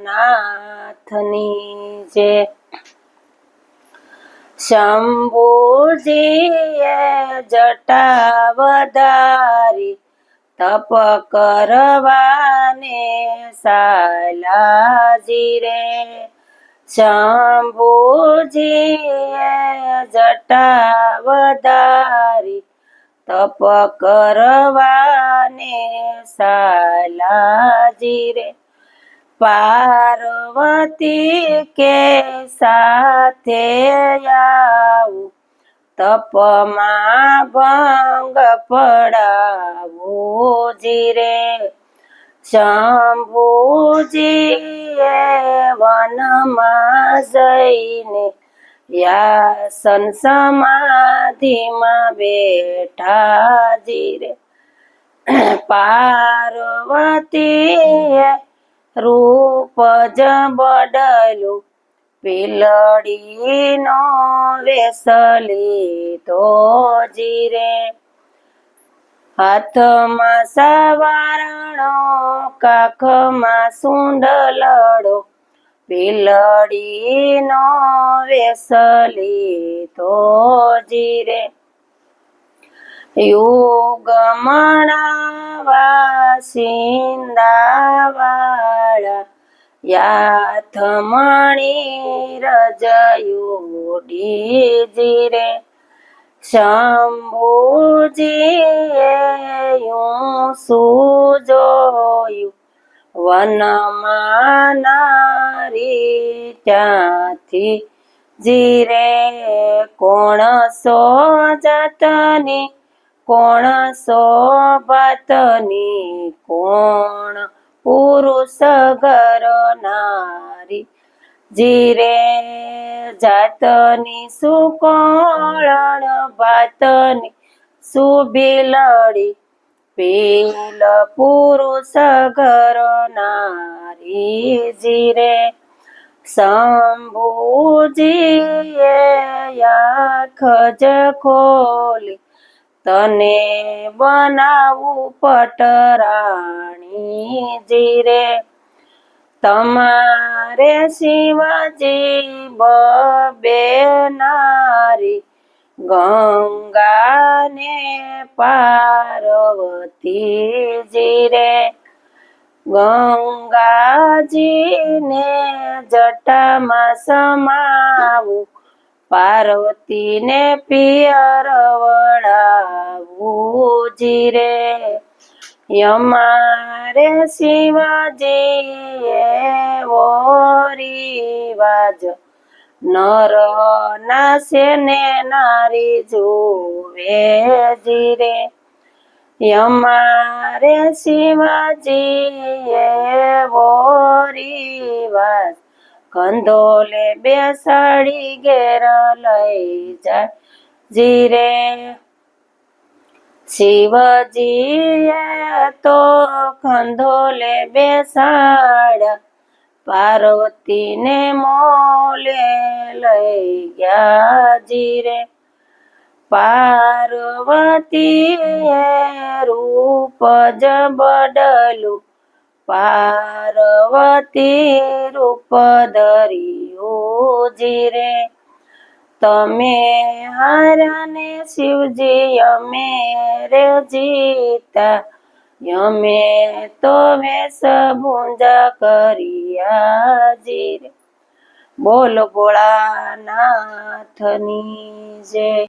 નાથની જે શંભુજીએ જટા વધારી તપ કરવાને સાલાજી રે શંભુજીએ જટા વધારી તપ કરવાને સાલાજી રે પાર્વતી કે સાથે આવું તપમાં ભંગ પડાવું જી રે શંભુજીએ વનમાં જઈને યાસન સમાધિમાં બેઠા જી રે પાર્વતીએ રૂપ જ બદલ્યું પીલડીનો વેશ લીધો જી રે હાથમાં સવારણો કાખમાં સુંડલડો પીલડીનો વેશ લીધો જી રે યુગમણા સિંદાવાળા યાથમણી રજયુડી જી રે શંભુજીએ યું સુજોયું વનમાં નારી ત્યાંથી જી રે કોણ સો જાતની કોણ સો ભાતની કોણ પુરુષ ઘર નારી જી રે જાતની સુકોળણ ભાતની સુબીલડી પીલ પુરુષ ઘર નારી જી રે શંભુજીએ આંખ જ ખોલી તને બનાવું પટરાણી જી રે તમારે શિવજી બબે નારી ગંગાને પાર્વતી જી રે ગંગાજીને જટામાં સમાવું પાર્વતીને પિયર વળાવું જી રે અમારે શિવજીએ એવો રિવાજ નર નાશે ને નારી જુએ જી રે અમારે શિવજીએ એવો રિવાજ કંધોલે બેસાડી ઘેર લઈ જાય જી રે શિવજીએ તો કંધોલે બેસાડ્યા પાર્વતીને મોલે લઈ ગયા જી રે પાર્વતીએ રૂપ જ બદલું પાર્વતી રૂપ ધર્યું જી રે તમે હારને શિવજી અમે રે જીતા અમે તો વેશ ભૂંજા કર્યા જી રે બોલ ભોળાનાથની જય